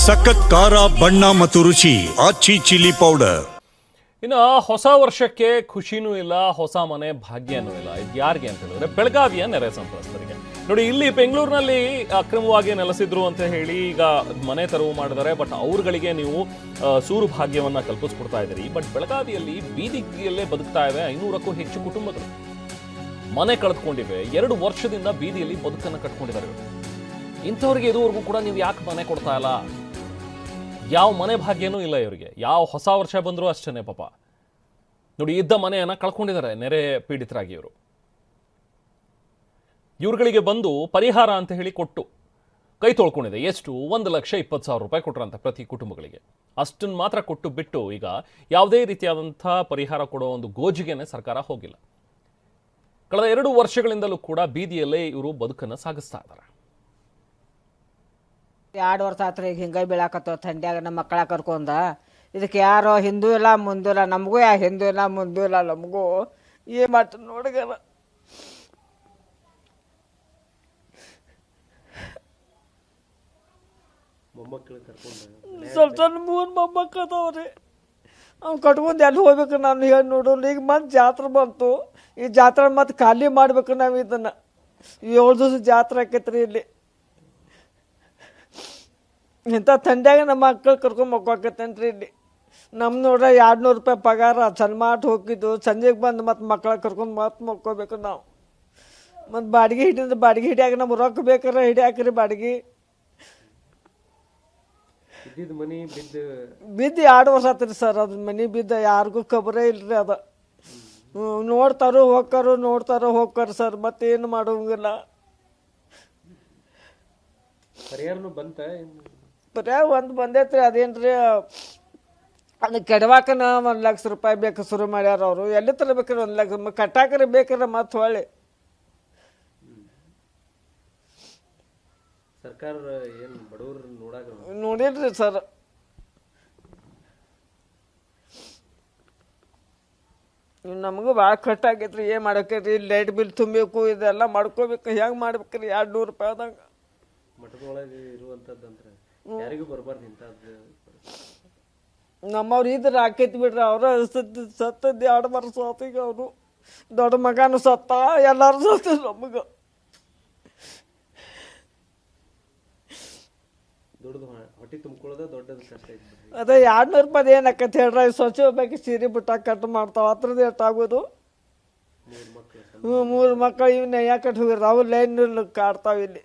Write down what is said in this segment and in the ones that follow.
ಸಖತ್ ಖಾರ ಬಣ್ಣ ಮತ್ತು ರುಚಿ ಆಚಿ ಚಿಲ್ಲಿ ಪೌಡರ್. ಇನ್ನು ಹೊಸ ವರ್ಷಕ್ಕೆ ಖುಷಿನೂ ಇಲ್ಲ, ಹೊಸ ಮನೆ ಭಾಗ್ಯನೂ ಇಲ್ಲ. ಇದು ಯಾರಿಗೆ ಅಂತ ಹೇಳಿದ್ರೆ ಬೆಳಗಾವಿಯ ನೆರೆ ಸಂತ್ರಸ್ತರಿಗೆ. ನೋಡಿ, ಇಲ್ಲಿ ಬೆಂಗಳೂರಿನಲ್ಲಿ ಅಕ್ರಮವಾಗಿ ನೆಲೆಸಿದ್ರು ಅಂತ ಹೇಳಿ ಈಗ ಮನೆ ತೆರವು ಮಾಡಿದ್ದಾರೆ. ಬಟ್ ಅವ್ರಗಳಿಗೆ ನೀವು ಸೂರು ಭಾಗ್ಯವನ್ನ ಕಲ್ಪಿಸ್ಕೊಡ್ತಾ ಇದ್ದೀರಿ. ಬಟ್ ಬೆಳಗಾವಿಯಲ್ಲಿ ಬೀದಿಯಲ್ಲೇ ಬದುಕ್ತಾ ಇವೆ 500ಕ್ಕೂ ಹೆಚ್ಚು ಕುಟುಂಬಗಳು. ಮನೆ ಕಳೆದುಕೊಂಡಿವೆ, 2 ವರ್ಷದಿಂದ ಬೀದಿಯಲ್ಲಿ ಬದುಕನ್ನು ಕಟ್ಕೊಂಡಿದ್ದಾರೆ. ಇಂಥವ್ರಿಗೆ ಇದುವರೆಗೂ ಕೂಡ ನೀವು ಯಾಕೆ ಮನೆ ಕೊಡ್ತಾ ಇಲ್ಲ? ಯಾವ ಮನೆ ಭಾಗ್ಯನೂ ಇಲ್ಲ ಇವರಿಗೆ. ಯಾವ ಹೊಸ ವರ್ಷ ಬಂದರೂ ಅಷ್ಟೇ ಪಾಪ. ನೋಡಿ, ಇದ್ದ ಮನೆಯನ್ನು ಕಳ್ಕೊಂಡಿದ್ದಾರೆ ನೆರೆ ಪೀಡಿತರಾಗಿ. ಇವ್ರುಗಳಿಗೆ ಬಂದು ಪರಿಹಾರ ಅಂತ ಹೇಳಿ ಕೊಟ್ಟು ಕೈ ತೊಳ್ಕೊಂಡಿದೆ. ಎಷ್ಟು? 1,20,000 ರೂಪಾಯಿ ಕೊಟ್ರಂತೆ ಪ್ರತಿ ಕುಟುಂಬಗಳಿಗೆ. ಅಷ್ಟನ್ನು ಮಾತ್ರ ಕೊಟ್ಟು ಬಿಟ್ಟು ಈಗ ಯಾವುದೇ ರೀತಿಯಾದಂಥ ಪರಿಹಾರ ಕೊಡೋ ಒಂದು ಗೋಜಿಗೆನೆ ಸರ್ಕಾರ ಹೋಗಿಲ್ಲ. ಕಳೆದ 2 ವರ್ಷಗಳಿಂದಲೂ ಕೂಡ ಬೀದಿಯಲ್ಲೇ ಇವರು ಬದುಕನ್ನು ಸಾಗಿಸ್ತಾ ಇದ್ದಾರೆ. 2 ವರ್ಷ ಆತ್ರಿ ಈಗ ಹಿಂಗೆ ಬೀಳಾಕತ್ತವ ಥಂಡ್ಯಾಗ ನಮ್ಮ ಮಕ್ಕಳ ಕರ್ಕೊಂಡ. ಇದಕ್ಕೆ ಯಾರೋ ಹಿಂದೂ ಇಲ್ಲ ಮುಂದೂ ಇಲ್ಲ, ನಮಗೂ ಯಾ ಹಿಂದೂ ಇಲ್ಲ ಮುಂದೂ ಇಲ್ಲ, ನಮಗೂ ಏನು ಮಾಡ್ತಾರೆ ನೋಡಿಗಲ್ಲ. ಸ್ವಲ್ಪ ಸಣ್ಣ 3 ಮೊಮ್ಮಕ್ಕಳು ಅದಾವ್ರಿ. ಅವ್ನು ಕಟ್ಕೊಂಡು ಎಲ್ಲಿ ಹೋಗ್ಬೇಕು ನಾನು ಹೇಳಿ ನೋಡೋಲ್ಲ. ಈಗ ಮತ್ತೆ ಜಾತ್ರೆ ಬಂತು. ಈ ಜಾತ್ರೆ ಮತ್ತೆ ಖಾಲಿ ಮಾಡ್ಬೇಕು ನಾವು. ಇದನ್ನು 7 ದಿವಸ ಜಾತ್ರೆ ಆಕೈತ್ರಿ ಇಲ್ಲಿ. ಇಂಥ ಥಂಡ್ಯಾಗ ನಮ್ಮ ಮಕ್ಕಳು ಕರ್ಕೊಂಡು ಮಕ್ಕೋಕತ್ತೇನ್ರಿ ಇಲ್ಲಿ. ನಮ್ಮ ನೋಡ್ರೆ 200 ರೂಪಾಯಿ ಪಗಾರ ಚಂದ ಮಾಡಿ ಹೋಗಿದ್ದು. ಸಂಜೆಗೆ ಬಂದು ಮತ್ತೆ ಮಕ್ಕಳ ಕರ್ಕೊಂಡು ಮತ್ತೆ ಮಕ್ಕೋಬೇಕು ನಾವು. ಮತ್ತು ಬಾಡಿಗೆ ಹಿಡಿದ್ರೆ ಬಾಡಿಗೆ ಹಿಡಿಯಾಕ ನಮ್ಗೆ ರೊಕ್ಕ ಬೇಕಾರೆ ಹಿಡಿಯಾಕ್ರಿ ಬಾಡಿಗೆ. ಬಿದ್ದು 2 ವರ್ಷ ಆತ್ರಿ ಸರ್. ಅದು ಮನೆ ಬಿದ್ದು ಯಾರಿಗೂ ಖಬರೇ ಇಲ್ರಿ. ಅದು ನೋಡ್ತಾರೋ ಹೋಗ್ತಾರೋ ನೋಡ್ತಾರೋ ಹೋಗ್ತಾರ ಸರ್. ಮತ್ತೇನು ಮಾಡೋಂಗಿಲ್ಲ. ಪರಿಹಾರ ಒಂದು ಬಂದೈತ್ರಿ. ಅದೇನ್ರಿ ಅದು ಕೆಡವಾಕನ 1,00,000 ರೂಪಾಯಿ ಬೇಕು ಶುರು ಮಾಡ್ಯಾರ ಅವರು. ಎಲ್ಲಿ ತರಬೇಕ್ರಿ 1 ಲಕ್ಷ ಕಟ್ಟಾಕ್ರಿ ಬೇಕ್ರಿ. ಮತ್ತೆ ಹೊಳ್ಳಿ ಸರ್ಕಾರ ಏನು ಬಡವರು ನೋಡಿಲ್ರಿ ಸರ್. ನಮಗೂ ಭಾಳ ಕಟ್ಟಾಗೈತ್ರಿ. ಏನು ಮಾಡ್ಬೇಕ್ರಿ? ಲೈಟ್ ಬಿಲ್ ತುಂಬಬೇಕು, ಇದೆಲ್ಲ ಮಾಡ್ಕೋಬೇಕು. ಹೆಂಗೆ ಮಾಡ್ಬೇಕ್ರಿ? 200 ರೂಪಾಯಿದಾಗ ಮಠದೊಳಗೆ ಇರುವಂಥದ್ದಂದ್ರೆ ಯಾರಿಗೂ ಬರಬಾರ್ದು ಇಂಥದ್ದು. ನಮ್ಮವ್ರು ಇದ್ರೆ ಆಕೈತಿ ಬಿಡ್ರಿ. ಅವ್ರ ಸತ್ತದ್ದು 2 ವರ್ಷ ಆತು. ಈಗ ಅವರು ದೊಡ್ಡ ಮಗನೂ ಸತ್ತ, ಎಲ್ಲರೂ ಸತ್ತ. ನಮಗೆ ದೊಡ್ಡದು ಹೊಟ್ಟೆ ತುಂಬ್ಕೊಳ್ಳೋದ ದೊಡ್ಡದು ಕಷ್ಟ ಐತಿ. ಅದೇ 200 ರೂಪಾಯಿ ಏನಾಕೈತಿ ಹೇಳ್ರಿ? ಸ್ವಚ್ಛ ಹೋಗ್ಬೇಕು, ಸೀರೆ ಬಿಟ್ಟ ಕಟ್ ಮಾಡ್ತಾವ. ಹತ್ರದ್ದು ಎಷ್ಟಾಗೋದು? 3 ಮಕ್ಕಳು ಇವನ್ನ ಯಾಕಟ್ಟು ಹೋಗಿರ? ಅವು ಲೈನ್ ಕಾಡ್ತಾವ ಇಲ್ಲಿ.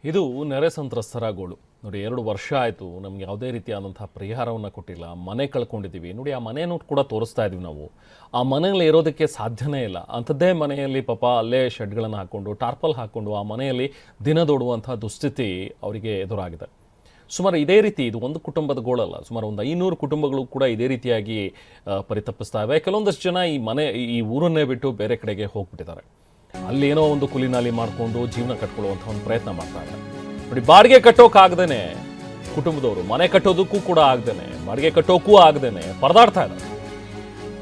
ಇದು ನೆರೆ ಸಂತ್ರಸ್ತರ ಗೋಳು. ನೋಡಿ, 2 ವರ್ಷ ಆಯಿತು, ನಮ್ಗೆ ಯಾವುದೇ ರೀತಿಯಾದಂಥ ಪರಿಹಾರವನ್ನು ಕೊಟ್ಟಿಲ್ಲ. ಮನೆ ಕಳ್ಕೊಂಡಿದ್ದೀವಿ. ನೋಡಿ, ಆ ಮನೆಯನ್ನು ಕೂಡ ತೋರಿಸ್ತಾ ಇದ್ದೀವಿ ನಾವು. ಆ ಮನೆಯಲ್ಲಿ ಇರೋದಕ್ಕೆ ಸಾಧ್ಯನೇ ಇಲ್ಲ. ಅಂಥದ್ದೇ ಮನೆಯಲ್ಲಿ ಪಾಪ ಅಲ್ಲೇ ಶೆಡ್ಗಳನ್ನು ಹಾಕ್ಕೊಂಡು ಟಾರ್ಪಲ್ ಹಾಕ್ಕೊಂಡು ಆ ಮನೆಯಲ್ಲಿ ದಿನದೋಡುವಂಥ ದುಸ್ಥಿತಿ ಅವರಿಗೆ ಎದುರಾಗಿದೆ. ಸುಮಾರು ಇದೇ ರೀತಿ ಇದು ಒಂದು ಕುಟುಂಬದ ಗೋಳಲ್ಲ, ಸುಮಾರು ಒಂದು 500 ಕುಟುಂಬಗಳು ಕೂಡ ಇದೇ ರೀತಿಯಾಗಿ ಪರಿತಪಿಸ್ತಾ ಇವೆ. ಕೆಲವೊಂದಷ್ಟು ಜನ ಈ ಊರನ್ನೇ ಬಿಟ್ಟು ಬೇರೆ ಕಡೆಗೆ ಹೋಗ್ಬಿಟ್ಟಿದ್ದಾರೆ. ಅಲ್ಲೇನೋ ಒಂದು ಕುಲಿನಾಲಿ ಮಾಡಿಕೊಂಡು ಜೀವನ ಕಟ್ಕೊಳ್ಳುವಂಥ ಒಂದು ಪ್ರಯತ್ನ ಮಾಡ್ತಾ ಇದ್ದಾರೆ. ನೋಡಿ, ಬಾಡಿಗೆ ಕಟ್ಟೋಕ್ಕಾಗ್ದೇನೆ ಕುಟುಂಬದವರು ಮನೆ ಕಟ್ಟೋದಕ್ಕೂ ಕೂಡ ಆಗ್ದೇನೆ, ಬಾಡಿಗೆ ಕಟ್ಟೋಕ್ಕೂ ಆಗ್ದೇನೆ ಪರದಾಡ್ತಾ ಇದ್ದಾರೆ.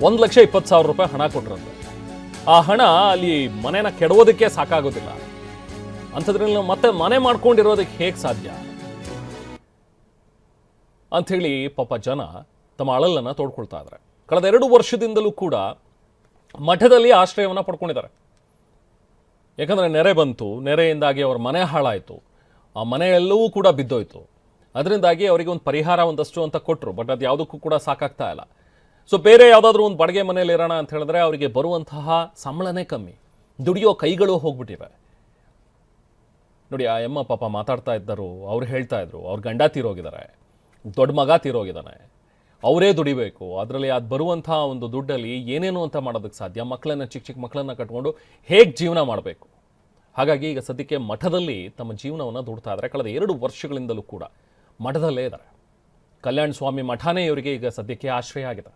1,20,000 ರೂಪಾಯಿ ಹಣ ಕೊಟ್ರಂತೆ. ಆ ಹಣ ಅಲ್ಲಿ ಮನೆನ ಕೆಡೋದಕ್ಕೆ ಸಾಕಾಗೋದಿಲ್ಲ. ಅಂಥದ್ರಲ್ಲಿ ಮತ್ತೆ ಮನೆ ಮಾಡ್ಕೊಂಡಿರೋದಕ್ಕೆ ಹೇಗೆ ಸಾಧ್ಯ ಅಂಥೇಳಿ ಪಾಪ ಜನ ತಮ್ಮ ಅಳಲನ್ನು ತೋಡ್ಕೊಳ್ತಾ ಇದ್ದಾರೆ. ಕಳೆದ 2 ವರ್ಷದಿಂದಲೂ ಕೂಡ ಮಠದಲ್ಲಿ ಆಶ್ರಯವನ್ನು ಪಡ್ಕೊಂಡಿದ್ದಾರೆ. ಯಾಕಂದರೆ ನೆರೆ ಬಂತು, ನೆರೆಯಿಂದಾಗಿ ಅವ್ರ ಮನೆ ಹಾಳಾಯಿತು, ಆ ಮನೆಯೆಲ್ಲವೂ ಕೂಡ ಬಿದ್ದೋಯ್ತು. ಅದರಿಂದಾಗಿ ಅವರಿಗೆ ಒಂದು ಪರಿಹಾರ ಒಂದಷ್ಟು ಅಂತ ಕೊಟ್ಟರು. ಬಟ್ ಅದು ಯಾವುದಕ್ಕೂ ಕೂಡ ಸಾಕಾಗ್ತಾ ಇಲ್ಲ. ಸೊ ಬೇರೆ ಯಾವುದಾದ್ರೂ ಒಂದು ಬಾಡಿಗೆ ಮನೇಲಿ ಇರೋಣ ಅಂತ ಹೇಳಿದ್ರೆ ಅವರಿಗೆ ಬರುವಂತಹ ಸಂಬಳನೇ ಕಮ್ಮಿ, ದುಡಿಯೋ ಕೈಗಳು ಹೋಗ್ಬಿಟ್ಟಿವೆ. ನೋಡಿ, ಆ ಎಮ್ಮ ಪಾಪ ಮಾತಾಡ್ತಾ ಇದ್ದರು. ಅವ್ರು ಹೇಳ್ತಾ ಇದ್ರು ಅವ್ರ ಗಂಡ ತೀರೋಗಿದ್ದಾರೆ, ದೊಡ್ಡ ಮಗ ತೀರೋಗಿದ್ದಾನೆ, ಅವರೇ ದುಡಿಬೇಕು. ಅದರಲ್ಲಿ ಅದು ಬರುವಂಥ ಒಂದು ದುಡ್ಡಲ್ಲಿ ಏನೇನು ಅಂತ ಮಾಡೋದಕ್ಕೆ ಸಾಧ್ಯ? ಮಕ್ಕಳನ್ನ ಚಿಕ್ಕ ಮಕ್ಕಳನ್ನ ಕಟ್ಕೊಂಡು ಹೇಗೆ ಜೀವನ ಮಾಡಬೇಕು? ಹಾಗಾಗಿ ಈಗ ಸದ್ಯಕ್ಕೆ ಮಠದಲ್ಲಿ ತಮ್ಮ ಜೀವನವನ್ನು ದುಡ್ತಾ ಇದ್ದಾರೆ. ಕಳೆದ 2 ವರ್ಷಗಳಿಂದಲೂ ಕೂಡ ಮಠದಲ್ಲೇ ಇದ್ದಾರೆ. ಕಲ್ಯಾಣ ಸ್ವಾಮಿ ಮಠನೇ ಇವರಿಗೆ ಈಗ ಸದ್ಯಕ್ಕೆ ಆಶ್ರಯ ಆಗಿದೆ.